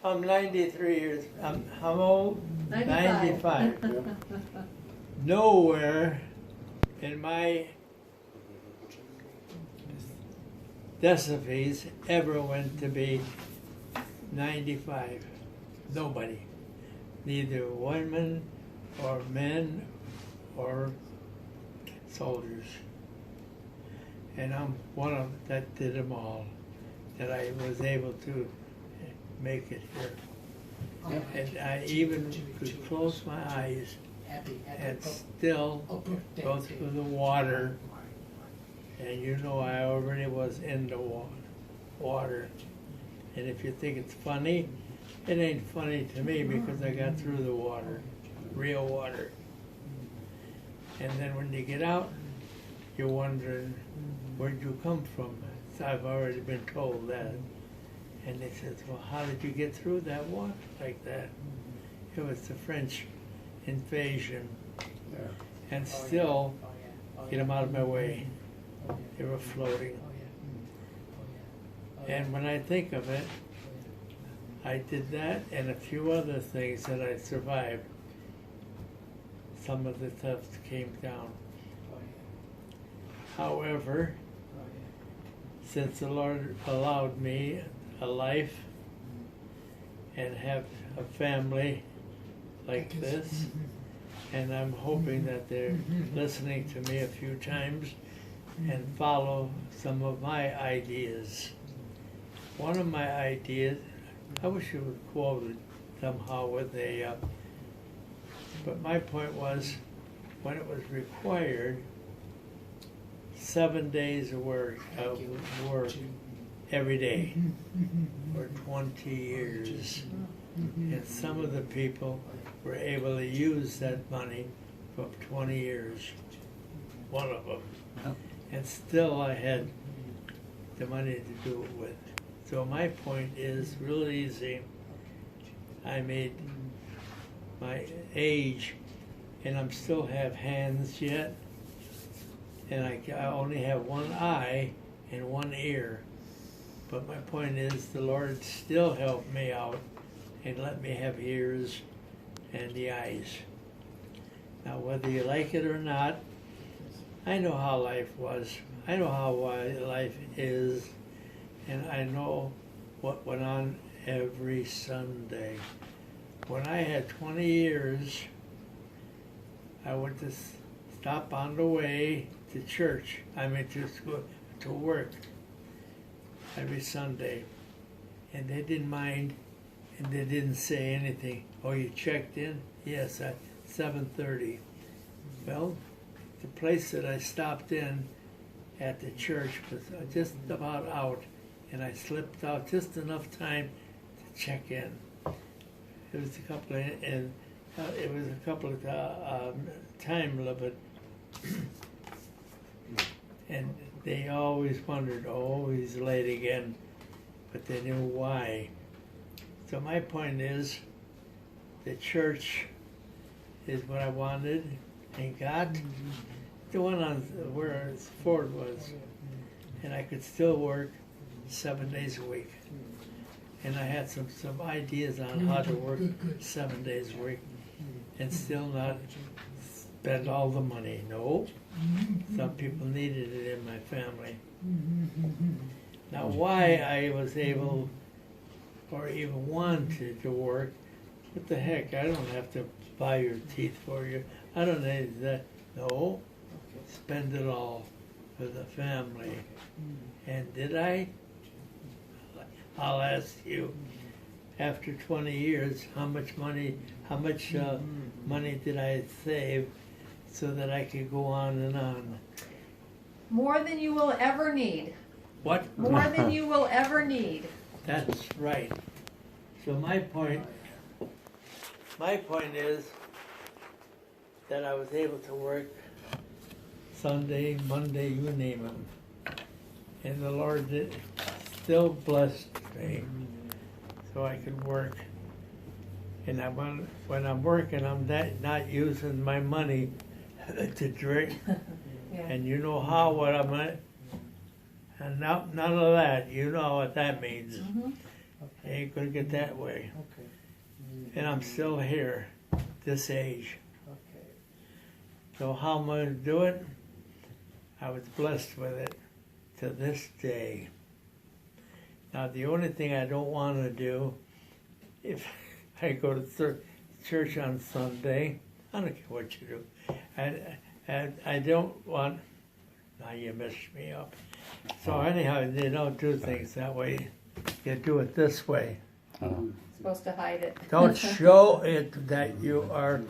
I'm 93 years. I'm old. 95. Nowhere in my recipes ever went to be 95. Nobody. Neither women or men or soldiers. And I'm one of them that did them all, that I was able to make it here. And I even could close my eyes and still go through the water. And you know I already was in the water. And if you think it's funny, it ain't funny to me because I got through the water, real water. And then when you get out, you're wondering, where'd you come from? So I've already been told that. And they said, well, how did you get through that water like that? It was the French invasion. And still, get them out of my way. They were floating. And when I think of it, I did that and a few other things that I survived. Some of the thefts came down. However, since the Lord allowed me a life and have a family like this, and I'm hoping that they're listening to me a few times and follow some of my ideas. One of my ideas, I wish you would quote it somehow with a, but my point was, when it was required, 7 days of work every day for 20 years. And some of the people were able to use that money for 20 years, one of them. And still I had the money to do it with. So my point is real easy. I made my age, and I still have hands yet, and I only have one eye and one ear. But my point is the Lord still helped me out and let me have ears and the eyes. Now whether you like it or not, I know how life was. I know how life is, and I know what went on every Sunday. When I had 20 years, I would just stop on the way to church. I mean to school, to work every Sunday. And they didn't mind, and they didn't say anything. Oh, you checked in? Yes, at 7:30. Well, the place that I stopped in at the church was just about out, and I slipped out just enough time to check in. It was a couple of time limit, and they always wondered, oh, he's late again, but they knew why. So my point is, the church is what I wanted and got. The one on where Ford was, and I could still work 7 days a week. And I had some ideas on how to work 7 days a week and still not spend all the money. No, some people needed it in my family. Now why I was able or even wanted to work, what the heck, I don't have to buy your teeth for you. I don't need that. No, spend it all for the family. And did I? I'll ask you, after 20 years, how much money did I save so that I could go on and on? More than you will ever need. What? More than you will ever need. That's right. So my point is that I was able to work Sunday, Monday, you name them. And the Lord still blessed me so I could work. And when I'm working, I'm not using my money to drink. Yeah. And you know what I'm at. And none of that. You know what that means. Ain't gonna get that way. Okay. And I'm still here, this age. Okay. So how am I gonna do it? I was blessed with it to this day. Now the only thing I don't want to do, if I go to church on Sunday, I don't care what you do. I don't want. Now you messed me up. So anyhow, they don't do things that way. You do it this way. Supposed to hide it. Don't show it that you are.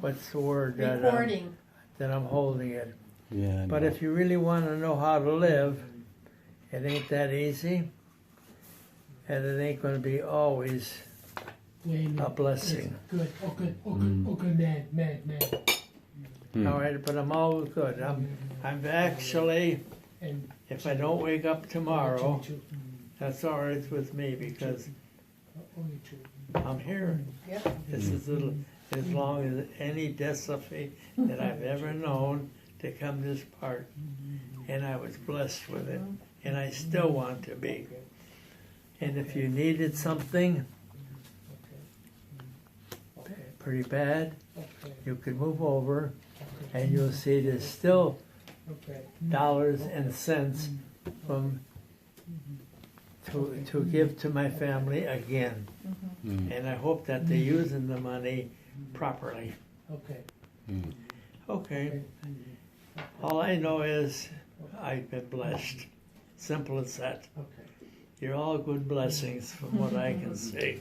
What's the word? Recording. That I'm holding it. Yeah. But if you really want to know how to live, it ain't that easy, and it ain't going to be always a blessing. Good. Okay, man. All right, but I'm always good. I'm actually, And if I don't wake up tomorrow, that's all right with me because only two. I'm here. Yep. This is as long as any discipline that I've ever known to come this part, and I was blessed with it, and I still want to be. And if you needed something pretty bad, Okay. you could move over, and you'll see there's still Okay. dollars and cents from to give to my family again. And I hope that they're using the money properly. Okay. Okay. All I know is I've been blessed. Simple as that. Okay. You're all good blessings from what I can see.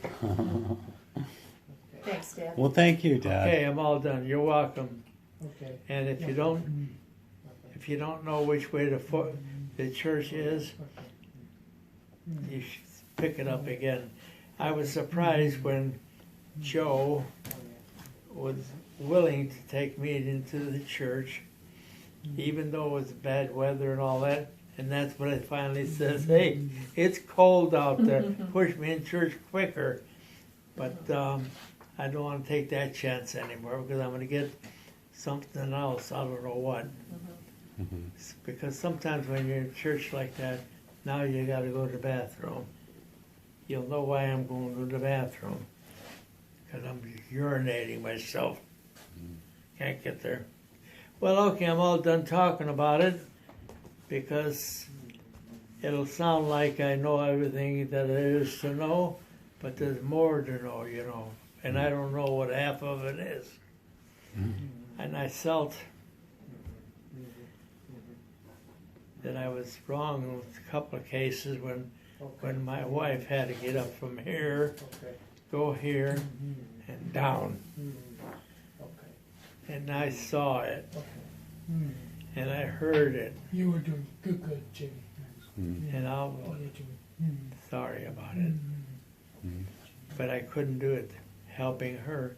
Thanks, Dad. Well, thank you, Dad. Okay, I'm all done. You're welcome. Okay. And if you don't know which way the church is, you should pick it up again. I was surprised when Joe was willing to take me into the church, even though it was bad weather and all that. And that's when it finally says, hey, it's cold out there. Push me in church quicker. But I don't want to take that chance anymore because I'm going to get something else. I don't know what. Because sometimes when you're in church like that, now you got to go to the bathroom. You'll know why I'm going to the bathroom. Because I'm urinating myself. Can't get there. Well, okay, I'm all done talking about it because it'll sound like I know everything that there is to know, but there's more to know, you know. And I don't know what half of it is. And I felt that I was wrong with a couple of cases when my wife had to get up from here, go here, and down. And I saw it, and I heard it, You were doing good, Jimmy. and I'm Oh, you're doing. sorry about it. But I couldn't do it helping her.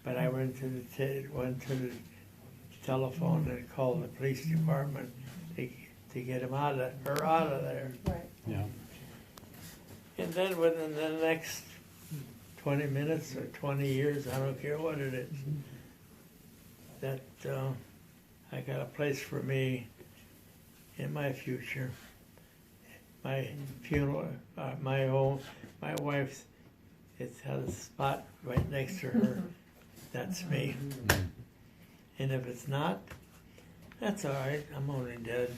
But I went to the telephone and called the police department to get her out of there. Right. Yeah. And then within the next 20 minutes or 20 years, I don't care what it is, that I got a place for me in my future. My funeral, my wife's, it has a spot right next to her. That's me. And if it's not, that's all right. I'm only dead.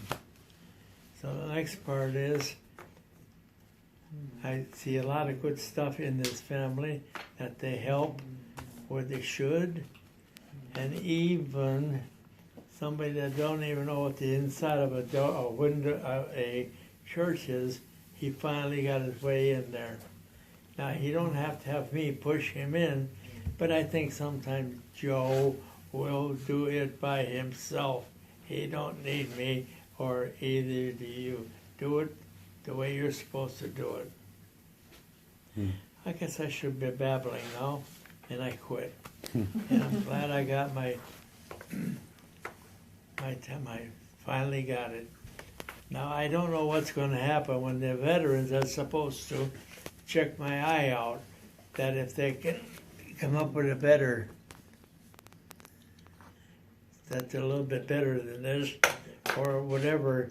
So the next part is, I see a lot of good stuff in this family that they help where they should, and even somebody that don't even know what the inside of a door, a window, a church is, he finally got his way in there. Now he don't have to have me push him in, but I think sometimes Joe will do it by himself. He don't need me, or either do you. Do it the way you're supposed to do it. I guess I should be babbling now, and I quit. And I'm glad I got my time. I finally got it. Now I don't know what's going to happen when the veterans are supposed to check my eye out. That if they can come up with a better, that's a little bit better than this, or whatever.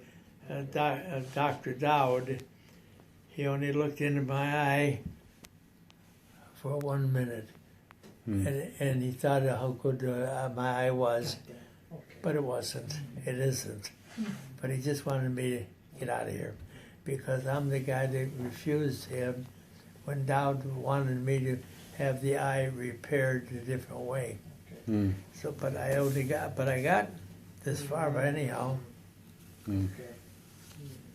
Dr. Dowd, He only looked into my eye for 1 minute, and he thought of how good my eye was, but it wasn't. It isn't. But he just wanted me to get out of here because I'm the guy that refused him when Dowd wanted me to have the eye repaired a different way. So, but I got this far, but anyhow,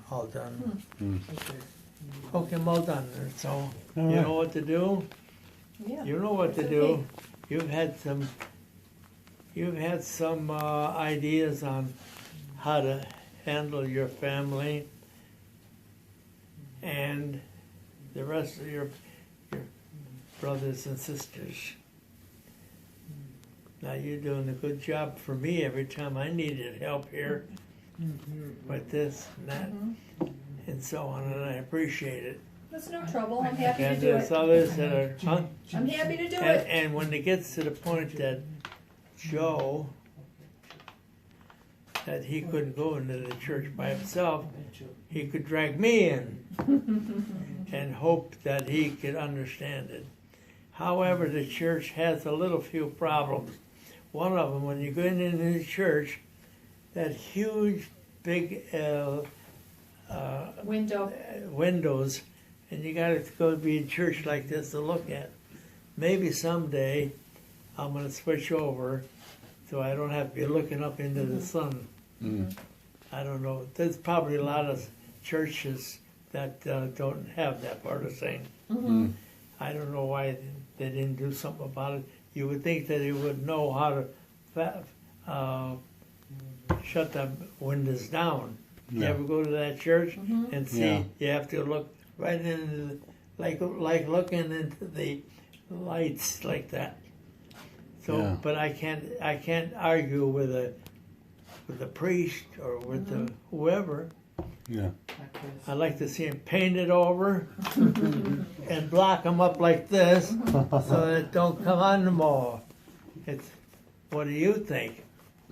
all done. Okay, I'm all done. So you know what to do. Yeah. You know what It's to okay. do. You've had some ideas on how to handle your family and the rest of your brothers and sisters. Now you're doing a good job for me every time I needed help here with this and that and so on, and I appreciate it. That's no trouble. I'm happy to And do there's it. others that are, huh? I'm happy to do it. And when it gets to the point that Joe, that he couldn't go into the church by himself, he could drag me in and hope that he could understand it. However, the church has a little few problems. One of them, when you go into the church, that huge, big windows, and you got to go be in church like this to look at. Maybe someday I'm going to switch over so I don't have to be looking up into the sun. I don't know. There's probably a lot of churches that don't have that part of thing. I don't know why they didn't do something about it. You would think that he would know how to shut the windows down. You ever go to that church and see? You have to look right into like looking into the lights like that. So, but I can't argue with the priest or with the whoever. I like to see him painted over and block them up like this so that it don't come on the wall. What do you think?